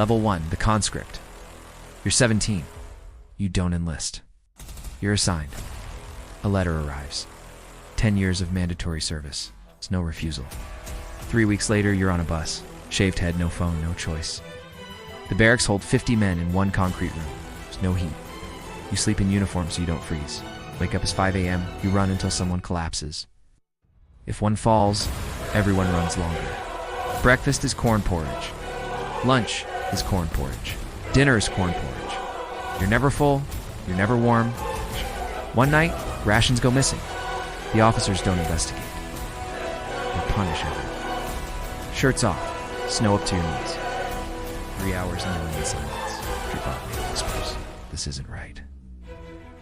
Level 1, the Conscript. You're 17. You don't enlist. You're assigned. A letter arrives. 10 years of mandatory service. It's no refusal. 3 weeks later, you're on a bus. Shaved head, no phone, no choice. The barracks hold 50 men in one concrete room. There's no heat. You sleep in uniform so you don't freeze. Wake up as 5 a.m., you run until someone collapses. If one falls, everyone runs longer. Breakfast is corn porridge. Lunch is corn porridge. Dinner is corn porridge. You're never full, you're never warm. One night, rations go missing. The officers don't investigate. They punish everyone. Shirts off, snow up to your knees. 3 hours kneeling in silence. Your body whispers, "This isn't right."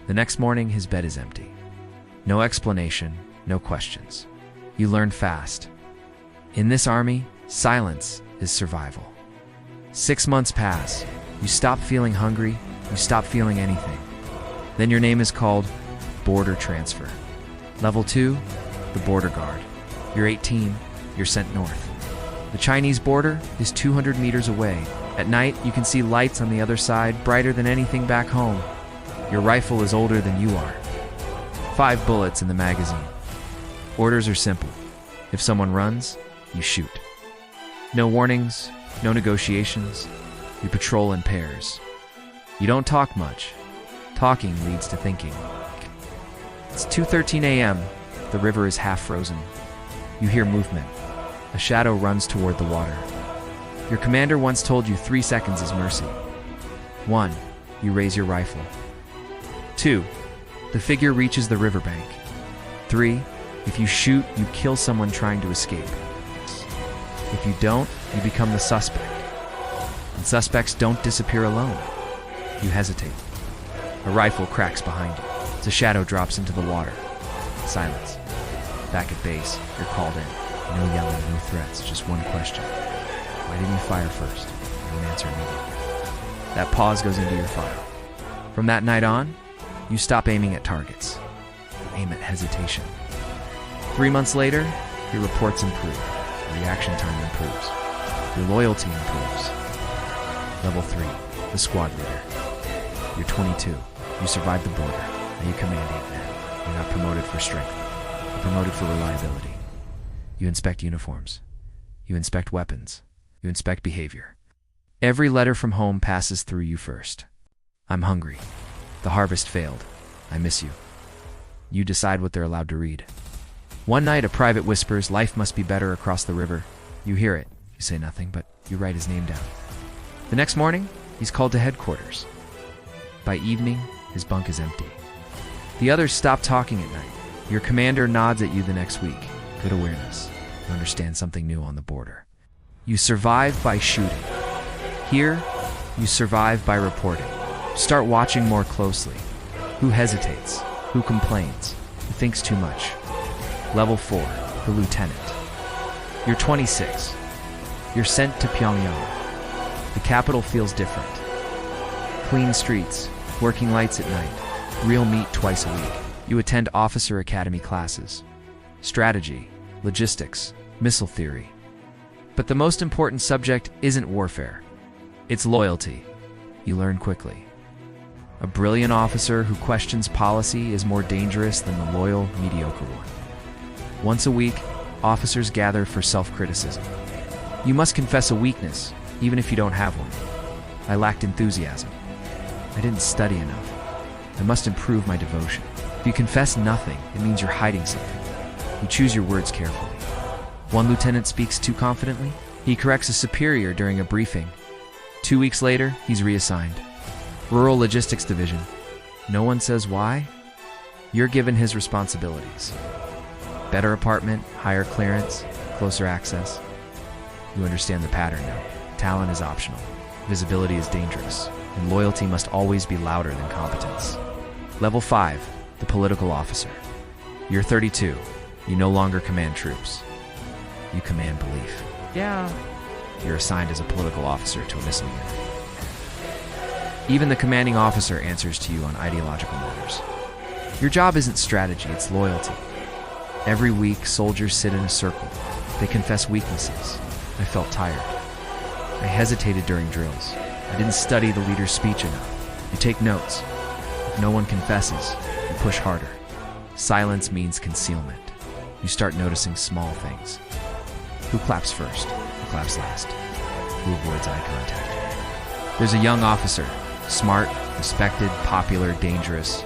The next morning, his bed is empty. No explanation, no questions. You learn fast. In this army, silence is survival. 6 months pass. You stop feeling hungry. You stop feeling anything. Then your name is called border transfer. Level 2, the border guard. You're 18. You're sent north. The Chinese border is 200 meters away. At night, you can see lights on the other side, brighter than anything back home. Your rifle is older than you are. 5 bullets in the magazine. Orders are simple. If someone runs, you shoot. No warnings, no negotiations. You patrol in pairs. You don't talk much. Talking leads to thinking. It's 2:13 a.m. The river is half frozen. You hear movement. A shadow runs toward the water. Your commander once told you 3 seconds is mercy. 1. You raise your rifle. 2. The figure reaches the riverbank. 3. If you shoot, you kill someone trying to escape. If you don't, you become the suspect. And suspects don't disappear alone. You hesitate. A rifle cracks behind you. A shadow drops into the water. Silence. Back at base, you're called in. No yelling, no threats, just one question. Why didn't you fire first? You don't answer immediately. That pause goes into your file. From that night on, you stop aiming at targets. You aim at hesitation. 3 months later, your reports improve. Your reaction time improves. Your loyalty improves. Level 3, the squad leader. You're 22. You survived the border. Now you command 8 men. You're not promoted for strength. You're promoted for reliability. You inspect uniforms. You inspect weapons. You inspect behavior. Every letter from home passes through you first. I'm hungry. The harvest failed. I miss you. You decide what they're allowed to read. One night, a private whispers, "Life must be better across the river." You hear it. You say nothing, but you write his name down. The next morning, he's called to headquarters. By evening, his bunk is empty. The others stop talking at night. Your commander nods at you the next week. Good awareness. You understand something new on the border. You survive by shooting. Here, you survive by reporting. Start watching more closely. Who hesitates? Who complains? Who thinks too much? Level 4, the lieutenant. You're 26. You're sent to Pyongyang. The capital feels different. Clean streets, working lights at night, real meat twice a week. You attend officer academy classes. Strategy, logistics, missile theory. But the most important subject isn't warfare. It's loyalty. You learn quickly. A brilliant officer who questions policy is more dangerous than the loyal, mediocre one. Once a week, officers gather for self-criticism. You must confess a weakness, even if you don't have one. I lacked enthusiasm. I didn't study enough. I must improve my devotion. If you confess nothing, it means you're hiding something. You choose your words carefully. One lieutenant speaks too confidently. He corrects a superior during a briefing. 2 weeks later, he's reassigned. Rural Logistics Division. No one says why. You're given his responsibilities. Better apartment, higher clearance, closer access. You understand the pattern now. Talent is optional. Visibility is dangerous. And loyalty must always be louder than competence. Level 5, the political officer. You're 32. You no longer command troops. You command belief. Yeah. You're assigned as a political officer to a missile unit. Even the commanding officer answers to you on ideological matters. Your job isn't strategy, it's loyalty. Every week, soldiers sit in a circle. They confess weaknesses. I felt tired. I hesitated during drills. I didn't study the leader's speech enough. You take notes. If no one confesses, you push harder. Silence means concealment. You start noticing small things. Who claps first? Who claps last? Who avoids eye contact? There's a young officer, smart, respected, popular, dangerous.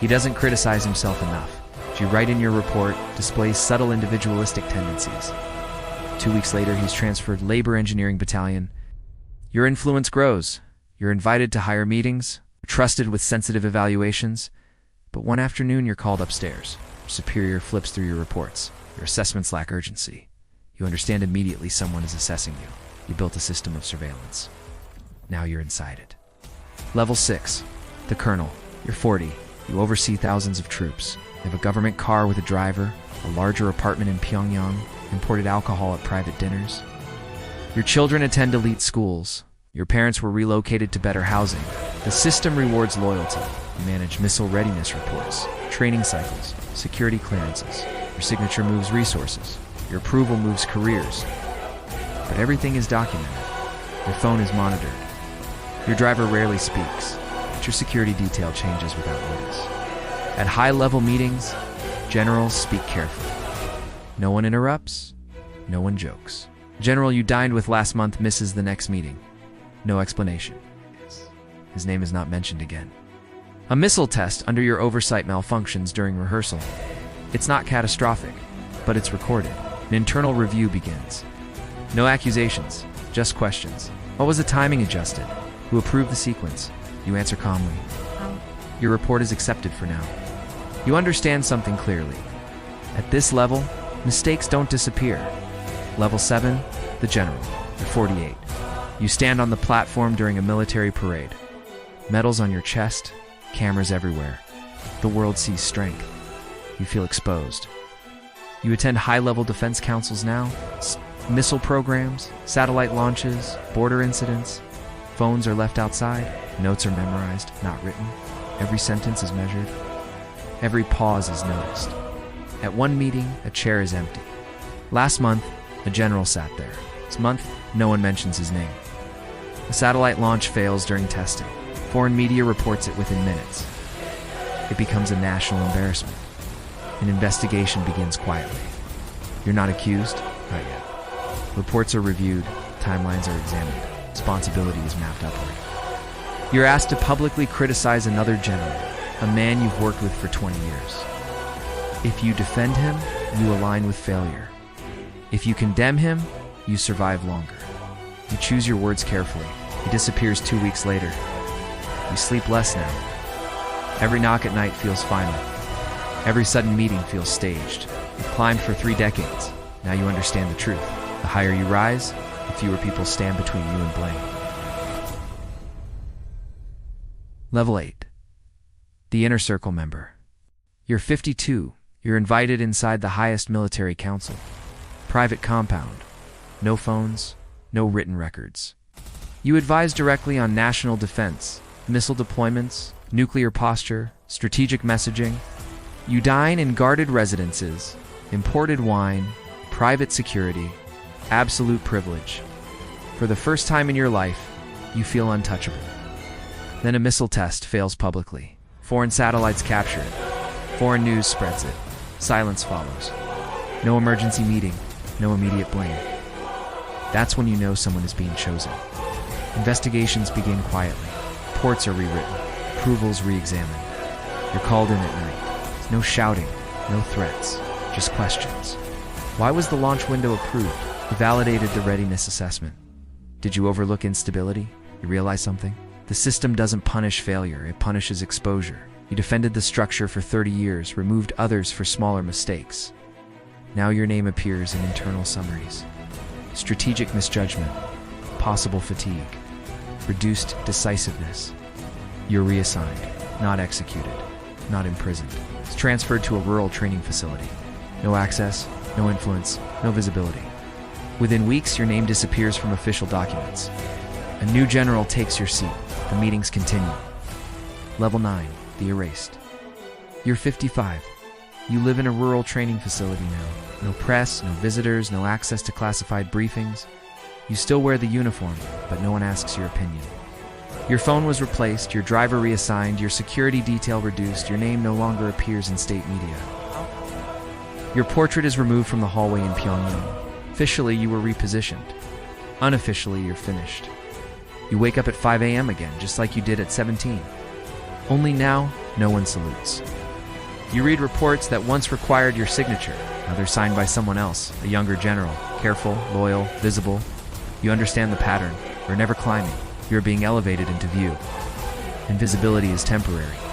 He doesn't criticize himself enough. As you write in your report, displays subtle individualistic tendencies. 2 weeks later, he's transferred labor engineering battalion. Your influence grows. You're invited to higher meetings, trusted with sensitive evaluations. But one afternoon, you're called upstairs. Your superior flips through your reports. Your assessments lack urgency. You understand immediately someone is assessing you. You built a system of surveillance. Now you're inside it. Level 6. The Colonel. You're 40. You oversee thousands of troops. You have a government car with a driver, a larger apartment in Pyongyang, imported alcohol at private dinners. Your children attend elite schools. Your parents were relocated to better housing. The system rewards loyalty. You manage missile readiness reports, training cycles, security clearances. Your signature moves resources. Your approval moves careers. But everything is documented. Your phone is monitored. Your driver rarely speaks, but your security detail changes without notice. At high-level meetings, generals speak carefully. No one interrupts. No one jokes. General you dined with last month misses the next meeting. No explanation. His name is not mentioned again. A missile test under your oversight malfunctions during rehearsal. It's not catastrophic, but it's recorded. An internal review begins. No accusations, just questions. What was the timing adjusted? Who approved the sequence? You answer calmly. Your report is accepted for now. You understand something clearly. At this level, mistakes don't disappear. Level 7, the General. You're 48. You stand on the platform during a military parade. Medals on your chest, cameras everywhere. The world sees strength. You feel exposed. You attend high-level defense councils now. Missile programs, satellite launches, border incidents. Phones are left outside. Notes are memorized, not written. Every sentence is measured. Every pause is noticed. At one meeting, a chair is empty. Last month, a general sat there. This month, no one mentions his name. A satellite launch fails during testing. Foreign media reports it within minutes. It becomes a national embarrassment. An investigation begins quietly. You're not accused? Not yet. Reports are reviewed, timelines are examined, responsibility is mapped upward. You're asked to publicly criticize another general, a man you've worked with for 20 years. If you defend him, you align with failure. If you condemn him, you survive longer. You choose your words carefully. He disappears 2 weeks later. You sleep less now. Every knock at night feels final. Every sudden meeting feels staged. You've climbed for 3 decades. Now you understand the truth. The higher you rise, the fewer people stand between you and blame. Level 8. The Inner Circle Member. You're 52. You're invited inside the highest military council. Private compound. No phones, no written records. You advise directly on national defense, missile deployments, nuclear posture, strategic messaging. You dine in guarded residences, imported wine, private security, absolute privilege. For the first time in your life, you feel untouchable. Then a missile test fails publicly. Foreign satellites capture it. Foreign news spreads it. Silence follows. No emergency meeting, no immediate blame. That's when you know someone is being chosen. Investigations begin quietly. Reports are rewritten. Approvals re-examined. You're called in at night. No shouting, no threats, just questions. Why was the launch window approved? You validated the readiness assessment. Did you overlook instability? You realize something? The system doesn't punish failure, it punishes exposure. You defended the structure for 30 years, removed others for smaller mistakes. Now your name appears in internal summaries. Strategic misjudgment, possible fatigue, reduced decisiveness. You're reassigned, not executed, not imprisoned. It's transferred to a rural training facility. No access, no influence, no visibility. Within weeks, your name disappears from official documents. A new general takes your seat. The meetings continue. Level 9, the Erased. You're 55. You live in a rural training facility now. No press, no visitors, no access to classified briefings. You still wear the uniform, but no one asks your opinion. Your phone was replaced, your driver reassigned, your security detail reduced, your name no longer appears in state media. Your portrait is removed from the hallway in Pyongyang. Officially, you were repositioned. Unofficially, you're finished. You wake up at 5 a.m. again, just like you did at 17. Only now, no one salutes. You read reports that once required your signature. Now they're signed by someone else, a younger general, careful, loyal, visible. You understand the pattern. You're never climbing. You're being elevated into view. Invisibility is temporary.